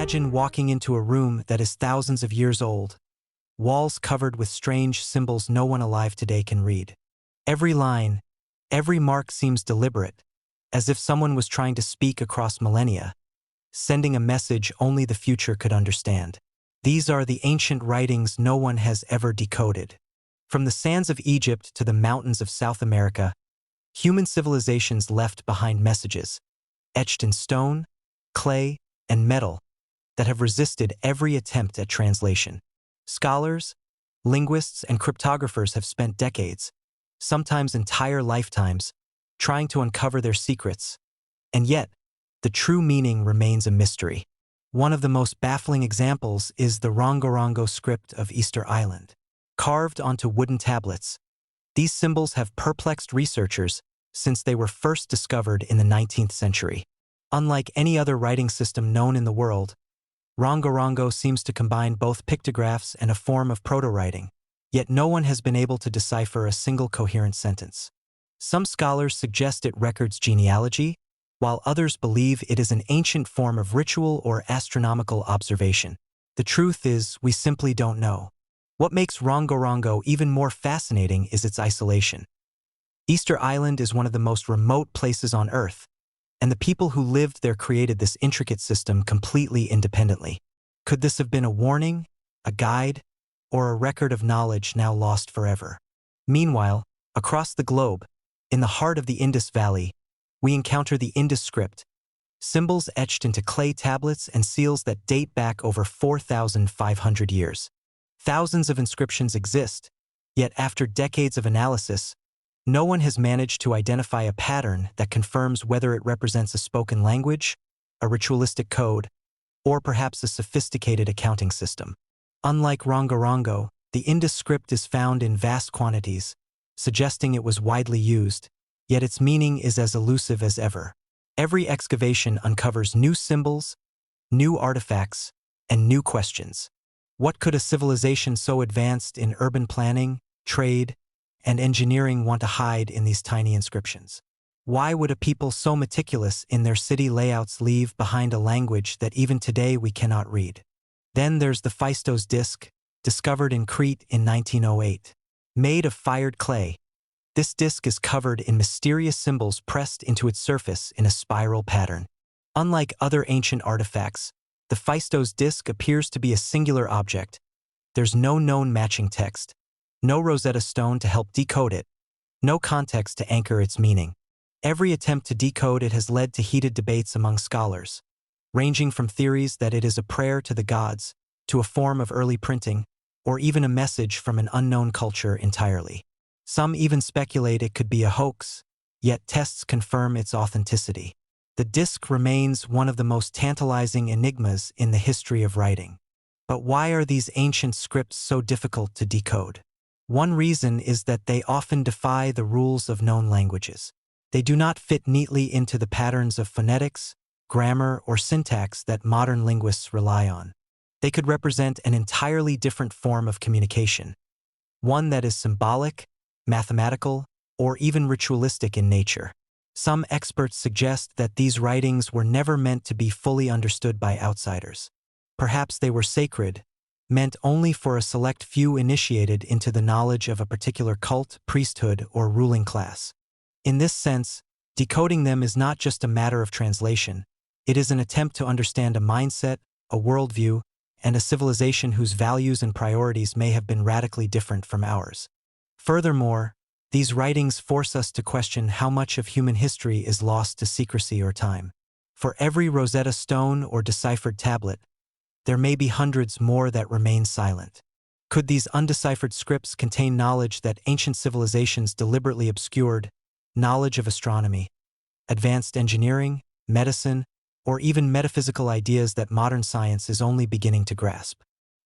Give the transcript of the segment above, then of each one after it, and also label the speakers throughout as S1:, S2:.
S1: Imagine walking into a room that is thousands of years old, walls covered with strange symbols no one alive today can read. Every line, every mark seems deliberate, as if someone was trying to speak across millennia, sending a message only the future could understand. These are the ancient writings no one has ever decoded. From the sands of Egypt to the mountains of South America, human civilizations left behind messages, etched in stone, clay, and metal, that have resisted every attempt at translation. Scholars, linguists, and cryptographers have spent decades, sometimes entire lifetimes, trying to uncover their secrets, and yet, the true meaning remains a mystery. One of the most baffling examples is the Rongorongo script of Easter Island. Carved onto wooden tablets, these symbols have perplexed researchers since they were first discovered in the 19th century. Unlike any other writing system known in the world, Rongorongo seems to combine both pictographs and a form of proto-writing, yet no one has been able to decipher a single coherent sentence. Some scholars suggest it records genealogy, while others believe it is an ancient form of ritual or astronomical observation. The truth is, we simply don't know. What makes Rongorongo even more fascinating is its isolation. Easter Island is one of the most remote places on Earth, and the people who lived there created this intricate system completely independently. Could this have been a warning, a guide, or a record of knowledge now lost forever? Meanwhile, across the globe, in the heart of the Indus Valley, we encounter the Indus script, symbols etched into clay tablets and seals that date back over 4,500 years. Thousands of inscriptions exist, yet after decades of analysis, no one has managed to identify a pattern that confirms whether it represents a spoken language, a ritualistic code, or perhaps a sophisticated accounting system. Unlike Rongorongo, the Indus script is found in vast quantities, suggesting it was widely used, yet its meaning is as elusive as ever. Every excavation uncovers new symbols, new artifacts, and new questions. What could a civilization so advanced in urban planning, trade, and engineering want to hide in these tiny inscriptions? Why would a people so meticulous in their city layouts leave behind a language that even today we cannot read? Then there's the Phaistos disc, discovered in Crete in 1908. Made of fired clay, this disc is covered in mysterious symbols pressed into its surface in a spiral pattern. Unlike other ancient artifacts, the Phaistos disc appears to be a singular object. There's no known matching text, no Rosetta Stone to help decode it, no context to anchor its meaning. Every attempt to decode it has led to heated debates among scholars, ranging from theories that it is a prayer to the gods, to a form of early printing, or even a message from an unknown culture entirely. Some even speculate it could be a hoax, yet tests confirm its authenticity. The disc remains one of the most tantalizing enigmas in the history of writing. But why are these ancient scripts so difficult to decode? One reason is that they often defy the rules of known languages. They do not fit neatly into the patterns of phonetics, grammar, or syntax that modern linguists rely on. They could represent an entirely different form of communication, one that is symbolic, mathematical, or even ritualistic in nature. Some experts suggest that these writings were never meant to be fully understood by outsiders. Perhaps they were sacred, meant only for a select few initiated into the knowledge of a particular cult, priesthood, or ruling class. In this sense, decoding them is not just a matter of translation. It is an attempt to understand a mindset, a worldview, and a civilization whose values and priorities may have been radically different from ours. Furthermore, these writings force us to question how much of human history is lost to secrecy or time. For every Rosetta Stone or deciphered tablet, there may be hundreds more that remain silent. Could these undeciphered scripts contain knowledge that ancient civilizations deliberately obscured, knowledge of astronomy, advanced engineering, medicine, or even metaphysical ideas that modern science is only beginning to grasp?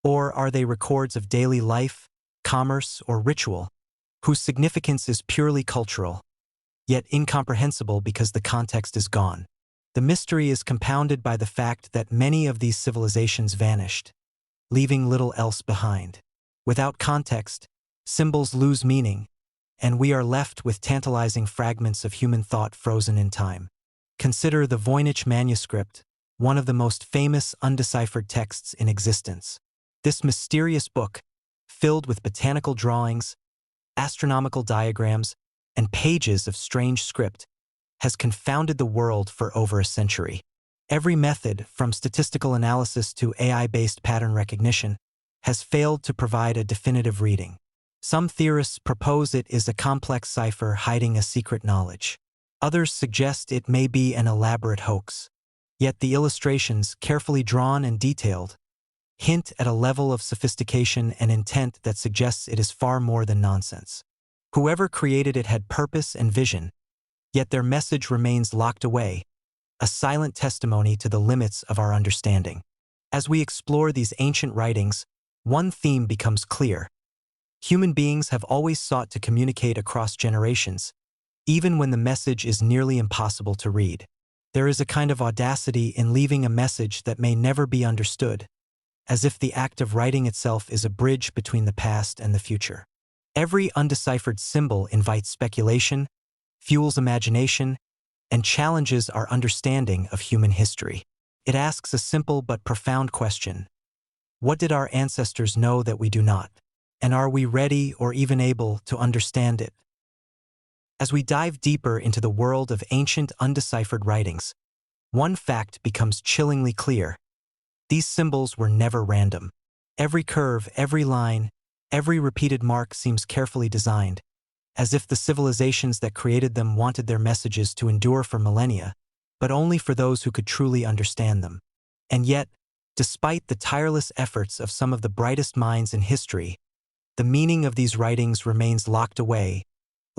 S1: Or are they records of daily life, commerce, or ritual, whose significance is purely cultural, yet incomprehensible because the context is gone? The mystery is compounded by the fact that many of these civilizations vanished, leaving little else behind. Without context, symbols lose meaning, and we are left with tantalizing fragments of human thought frozen in time. Consider the Voynich manuscript, one of the most famous undeciphered texts in existence. This mysterious book, filled with botanical drawings, astronomical diagrams, and pages of strange script, has confounded the world for over a century. Every method, from statistical analysis to AI-based pattern recognition, has failed to provide a definitive reading. Some theorists propose it is a complex cipher hiding a secret knowledge. Others suggest it may be an elaborate hoax. Yet the illustrations, carefully drawn and detailed, hint at a level of sophistication and intent that suggests it is far more than nonsense. Whoever created it had purpose and vision, yet their message remains locked away, a silent testimony to the limits of our understanding. As we explore these ancient writings, one theme becomes clear. Human beings have always sought to communicate across generations, even when the message is nearly impossible to read. There is a kind of audacity in leaving a message that may never be understood, as if the act of writing itself is a bridge between the past and the future. Every undeciphered symbol invites speculation, fuels imagination, and challenges our understanding of human history. It asks a simple but profound question. What did our ancestors know that we do not? And are we ready or even able to understand it? As we dive deeper into the world of ancient undeciphered writings, one fact becomes chillingly clear. These symbols were never random. Every curve, every line, every repeated mark seems carefully designed, as if the civilizations that created them wanted their messages to endure for millennia, but only for those who could truly understand them. And yet, despite the tireless efforts of some of the brightest minds in history, the meaning of these writings remains locked away,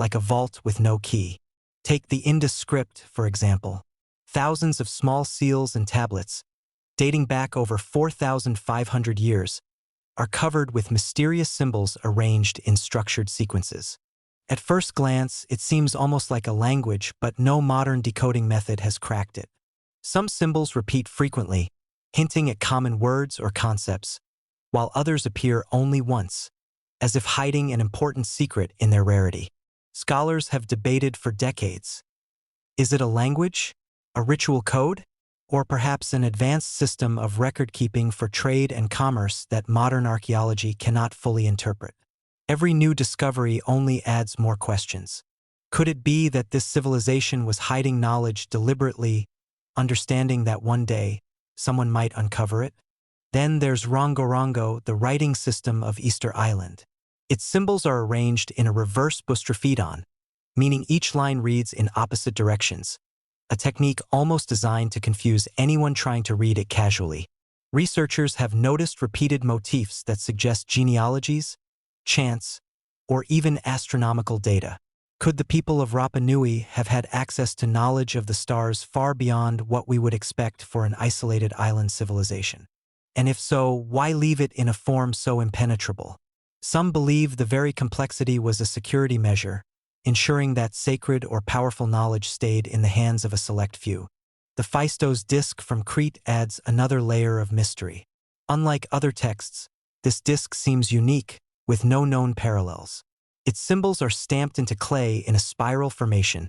S1: like a vault with no key. Take the Indus script, for example. Thousands of small seals and tablets, dating back over 4,500 years, are covered with mysterious symbols arranged in structured sequences. At first glance, it seems almost like a language, but no modern decoding method has cracked it. Some symbols repeat frequently, hinting at common words or concepts, while others appear only once, as if hiding an important secret in their rarity. Scholars have debated for decades. Is it a language, a ritual code, or perhaps an advanced system of record-keeping for trade and commerce that modern archaeology cannot fully interpret? Every new discovery only adds more questions. Could it be that this civilization was hiding knowledge deliberately, understanding that one day someone might uncover it? Then there's Rongorongo, the writing system of Easter Island. Its symbols are arranged in a reverse boustrophedon, meaning each line reads in opposite directions, a technique almost designed to confuse anyone trying to read it casually. Researchers have noticed repeated motifs that suggest genealogies, chants, or even astronomical data. Could the people of Rapa Nui have had access to knowledge of the stars far beyond what we would expect for an isolated island civilization? And if so, why leave it in a form so impenetrable? Some believe the very complexity was a security measure, ensuring that sacred or powerful knowledge stayed in the hands of a select few. The Phaistos disc from Crete adds another layer of mystery. Unlike other texts, this disc seems unique, with no known parallels. Its symbols are stamped into clay in a spiral formation,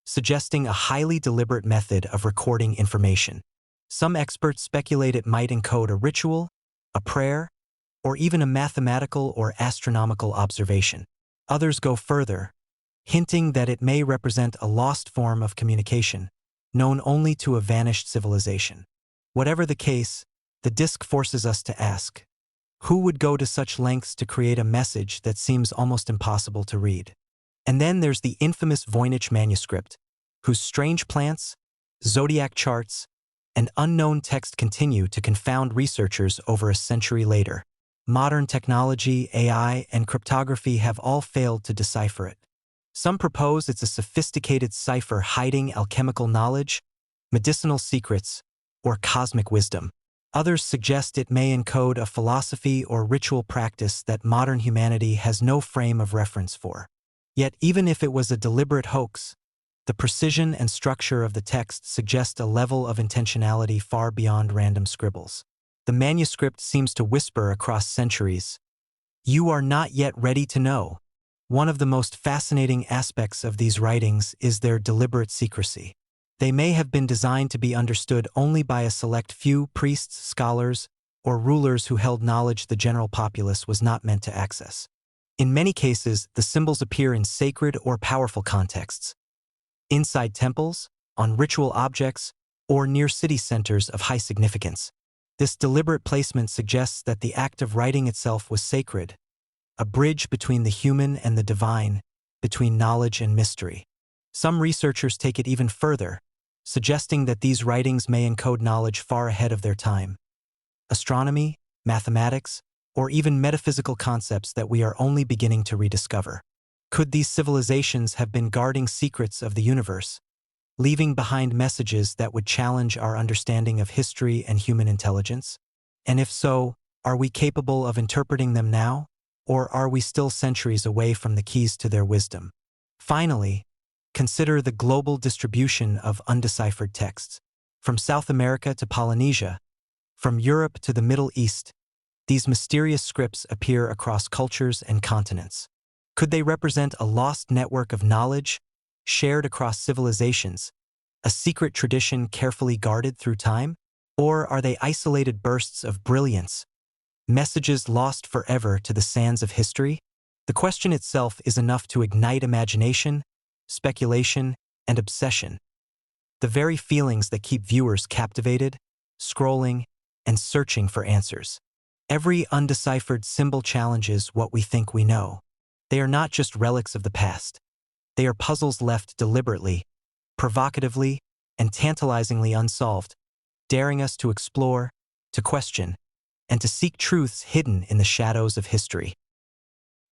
S1: suggesting a highly deliberate method of recording information. Some experts speculate it might encode a ritual, a prayer, or even a mathematical or astronomical observation. Others go further, hinting that it may represent a lost form of communication, known only to a vanished civilization. Whatever the case, the disc forces us to ask, who would go to such lengths to create a message that seems almost impossible to read? And then there's the infamous Voynich manuscript, whose strange plants, zodiac charts, and unknown text continue to confound researchers over a century later. Modern technology, AI, and cryptography have all failed to decipher it. Some propose it's a sophisticated cipher hiding alchemical knowledge, medicinal secrets, or cosmic wisdom. Others suggest it may encode a philosophy or ritual practice that modern humanity has no frame of reference for. Yet even if it was a deliberate hoax, the precision and structure of the text suggest a level of intentionality far beyond random scribbles. The manuscript seems to whisper across centuries, "You are not yet ready to know." One of the most fascinating aspects of these writings is their deliberate secrecy. They may have been designed to be understood only by a select few priests, scholars, or rulers who held knowledge the general populace was not meant to access. In many cases, the symbols appear in sacred or powerful contexts, inside temples, on ritual objects, or near city centers of high significance. This deliberate placement suggests that the act of writing itself was sacred, a bridge between the human and the divine, between knowledge and mystery. Some researchers take it even further, suggesting that these writings may encode knowledge far ahead of their time. Astronomy, mathematics, or even metaphysical concepts that we are only beginning to rediscover. Could these civilizations have been guarding secrets of the universe, leaving behind messages that would challenge our understanding of history and human intelligence? And if so, are we capable of interpreting them now, or are we still centuries away from the keys to their wisdom? Finally, consider the global distribution of undeciphered texts. From South America to Polynesia, from Europe to the Middle East, these mysterious scripts appear across cultures and continents. Could they represent a lost network of knowledge, shared across civilizations, a secret tradition carefully guarded through time? Or are they isolated bursts of brilliance, messages lost forever to the sands of history? The question itself is enough to ignite imagination, speculation, and obsession. The very feelings that keep viewers captivated, scrolling, and searching for answers. Every undeciphered symbol challenges what we think we know. They are not just relics of the past. They are puzzles left deliberately, provocatively, and tantalizingly unsolved, daring us to explore, to question, and to seek truths hidden in the shadows of history.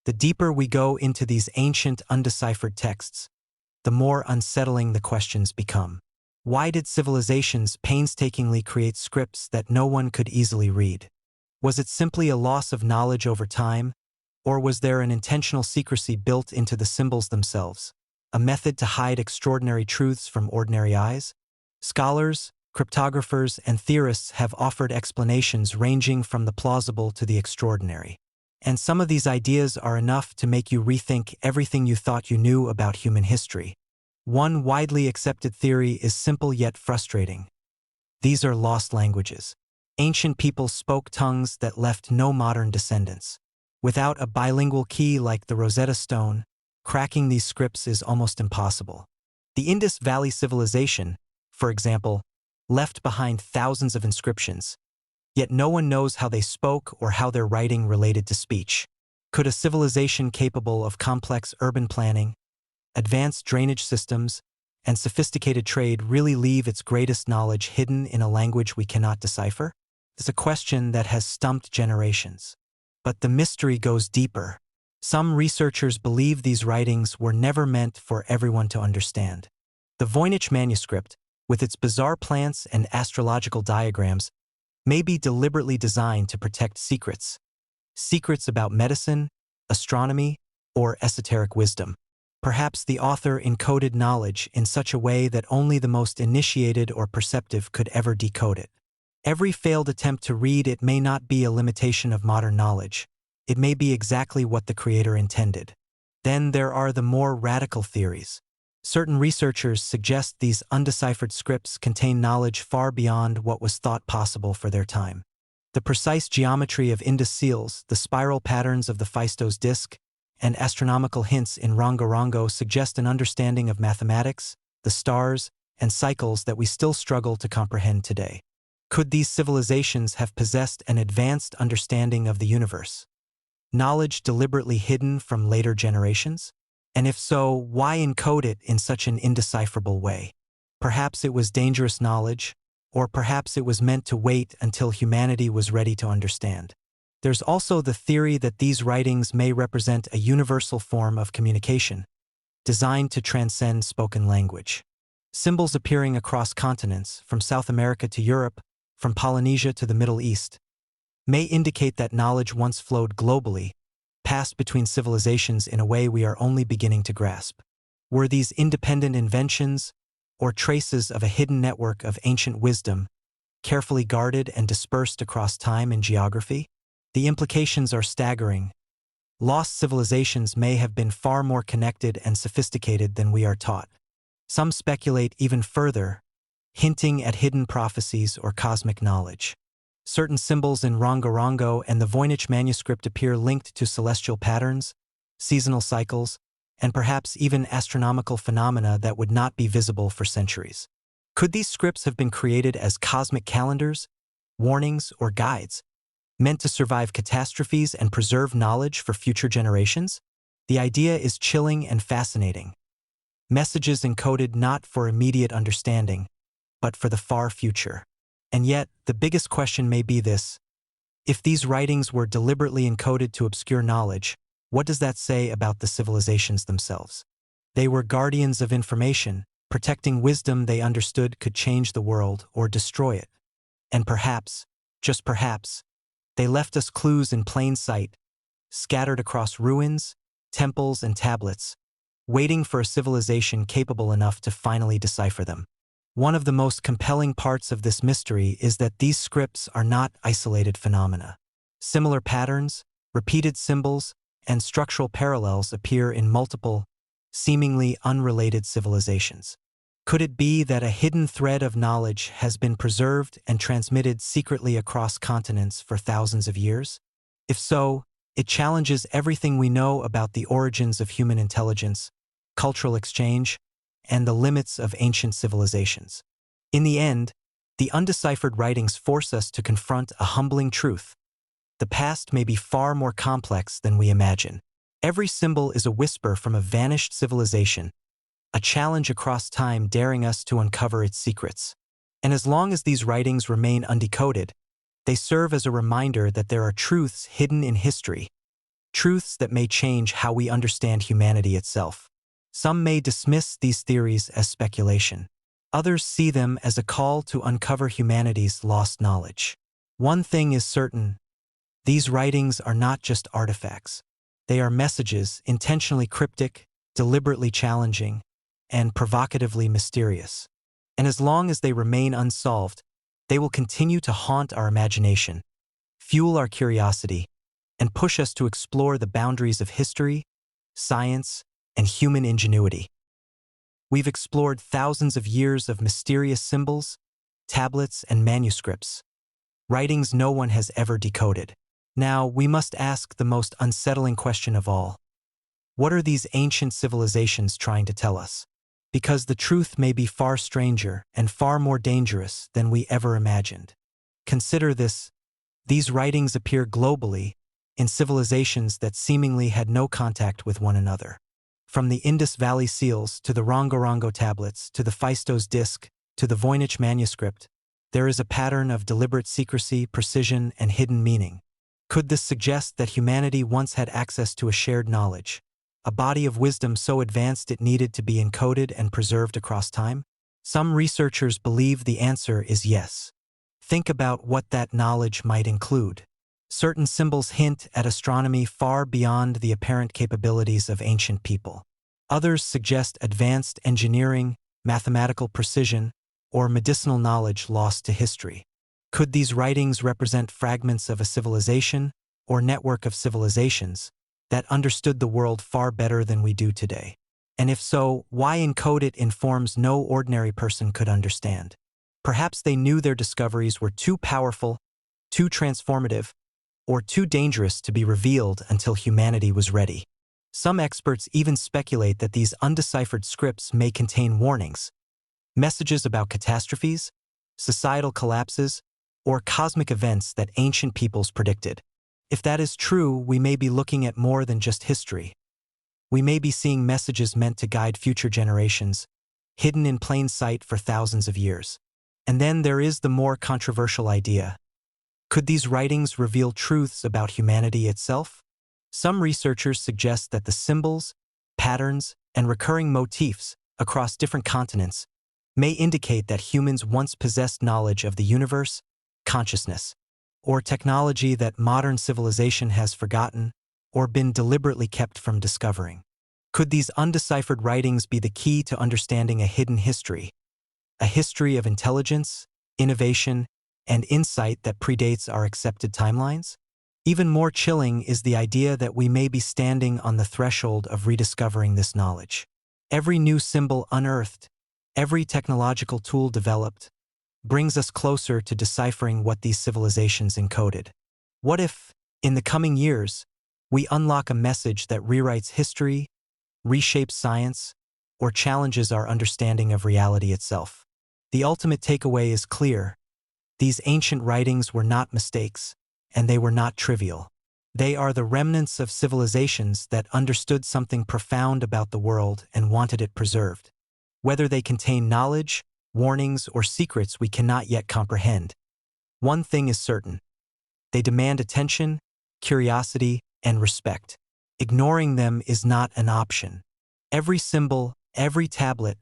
S1: The deeper we go into these ancient, undeciphered texts, the more unsettling the questions become. Why did civilizations painstakingly create scripts that no one could easily read? Was it simply a loss of knowledge over time, or was there an intentional secrecy built into the symbols themselves, a method to hide extraordinary truths from ordinary eyes? Scholars, cryptographers, and theorists have offered explanations ranging from the plausible to the extraordinary. And some of these ideas are enough to make you rethink everything you thought you knew about human history. One widely accepted theory is simple yet frustrating. These are lost languages. Ancient peoples spoke tongues that left no modern descendants. Without a bilingual key like the Rosetta Stone, cracking these scripts is almost impossible. The Indus Valley Civilization, for example, left behind thousands of inscriptions, yet no one knows how they spoke or how their writing related to speech. Could a civilization capable of complex urban planning, advanced drainage systems, and sophisticated trade really leave its greatest knowledge hidden in a language we cannot decipher? It's a question that has stumped generations. But the mystery goes deeper. Some researchers believe these writings were never meant for everyone to understand. The Voynich manuscript, with its bizarre plants and astrological diagrams, may be deliberately designed to protect secrets. Secrets about medicine, astronomy, or esoteric wisdom. Perhaps the author encoded knowledge in such a way that only the most initiated or perceptive could ever decode it. Every failed attempt to read it may not be a limitation of modern knowledge. It may be exactly what the creator intended. Then there are the more radical theories. Certain researchers suggest these undeciphered scripts contain knowledge far beyond what was thought possible for their time. The precise geometry of Indus seals, the spiral patterns of the Phaistos disk, and astronomical hints in Rongo-Rongo suggest an understanding of mathematics, the stars, and cycles that we still struggle to comprehend today. Could these civilizations have possessed an advanced understanding of the universe? Knowledge deliberately hidden from later generations? And if so, why encode it in such an indecipherable way? Perhaps it was dangerous knowledge, or perhaps it was meant to wait until humanity was ready to understand. There's also the theory that these writings may represent a universal form of communication, designed to transcend spoken language. Symbols appearing across continents, from South America to Europe, from Polynesia to the Middle East, may indicate that knowledge once flowed globally, passed between civilizations in a way we are only beginning to grasp. Were these independent inventions, or traces of a hidden network of ancient wisdom, carefully guarded and dispersed across time and geography? The implications are staggering. Lost civilizations may have been far more connected and sophisticated than we are taught. Some speculate even further, hinting at hidden prophecies or cosmic knowledge. Certain symbols in Rongorongo and the Voynich manuscript appear linked to celestial patterns, seasonal cycles, and perhaps even astronomical phenomena that would not be visible for centuries. Could these scripts have been created as cosmic calendars, warnings, or guides, meant to survive catastrophes and preserve knowledge for future generations? The idea is chilling and fascinating. Messages encoded not for immediate understanding, but for the far future. And yet, the biggest question may be this: if these writings were deliberately encoded to obscure knowledge, what does that say about the civilizations themselves? They were guardians of information, protecting wisdom they understood could change the world or destroy it. And perhaps, just perhaps, they left us clues in plain sight, scattered across ruins, temples, and tablets, waiting for a civilization capable enough to finally decipher them. One of the most compelling parts of this mystery is that these scripts are not isolated phenomena. Similar patterns, repeated symbols, and structural parallels appear in multiple, seemingly unrelated civilizations. Could it be that a hidden thread of knowledge has been preserved and transmitted secretly across continents for thousands of years? If so, it challenges everything we know about the origins of human intelligence, cultural exchange, and the limits of ancient civilizations. In the end, the undeciphered writings force us to confront a humbling truth. The past may be far more complex than we imagine. Every symbol is a whisper from a vanished civilization, a challenge across time daring us to uncover its secrets. And as long as these writings remain undecoded, they serve as a reminder that there are truths hidden in history, truths that may change how we understand humanity itself. Some may dismiss these theories as speculation. Others see them as a call to uncover humanity's lost knowledge. One thing is certain: these writings are not just artifacts. They are messages, intentionally cryptic, deliberately challenging, and provocatively mysterious. And as long as they remain unsolved, they will continue to haunt our imagination, fuel our curiosity, and push us to explore the boundaries of history, science, and human ingenuity. We've explored thousands of years of mysterious symbols, tablets, and manuscripts, writings no one has ever decoded. Now, we must ask the most unsettling question of all. What are these ancient civilizations trying to tell us? Because the truth may be far stranger and far more dangerous than we ever imagined. Consider this: these writings appear globally, in civilizations that seemingly had no contact with one another. From the Indus Valley seals to the Rongorongo tablets to the Phaistos disc to the Voynich manuscript, there is a pattern of deliberate secrecy, precision, and hidden meaning. Could this suggest that humanity once had access to a shared knowledge, a body of wisdom so advanced it needed to be encoded and preserved across time? Some researchers believe the answer is yes. Think about what that knowledge might include. Certain symbols hint at astronomy far beyond the apparent capabilities of ancient people. Others suggest advanced engineering, mathematical precision, or medicinal knowledge lost to history. Could these writings represent fragments of a civilization or network of civilizations that understood the world far better than we do today? And if so, why encode it in forms no ordinary person could understand? Perhaps they knew their discoveries were too powerful, too transformative, or too dangerous to be revealed until humanity was ready. Some experts even speculate that these undeciphered scripts may contain warnings, messages about catastrophes, societal collapses, or cosmic events that ancient peoples predicted. If that is true, we may be looking at more than just history. We may be seeing messages meant to guide future generations, hidden in plain sight for thousands of years. And then there is the more controversial idea: could these writings reveal truths about humanity itself? Some researchers suggest that the symbols, patterns, and recurring motifs across different continents may indicate that humans once possessed knowledge of the universe, consciousness, or technology that modern civilization has forgotten or been deliberately kept from discovering. Could these undeciphered writings be the key to understanding a hidden history, a history of intelligence, innovation, and insight that predates our accepted timelines? Even more chilling is the idea that we may be standing on the threshold of rediscovering this knowledge. Every new symbol unearthed, Every technological tool developed brings us closer to deciphering what these civilizations encoded. What if, in the coming years, we unlock a message that rewrites history, reshapes science, or challenges our understanding of reality itself? The ultimate takeaway is clear. These ancient writings were not mistakes, and they were not trivial. They are the remnants of civilizations that understood something profound about the world and wanted it preserved. Whether they contain knowledge, warnings, or secrets we cannot yet comprehend, one thing is certain. They demand attention, curiosity, and respect. Ignoring them is not an option. Every symbol, every tablet,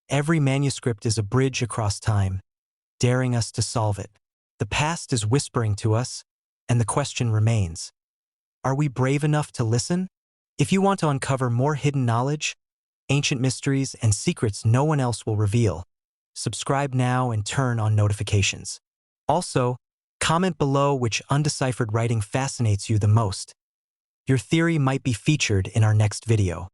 S1: every manuscript is a bridge across time, daring us to solve it. The past is whispering to us, and the question remains: are we brave enough to listen? If you want to uncover more hidden knowledge, ancient mysteries, and secrets no one else will reveal, subscribe now and turn on notifications. Also, comment below which undeciphered writing fascinates you the most. Your theory might be featured in our next video.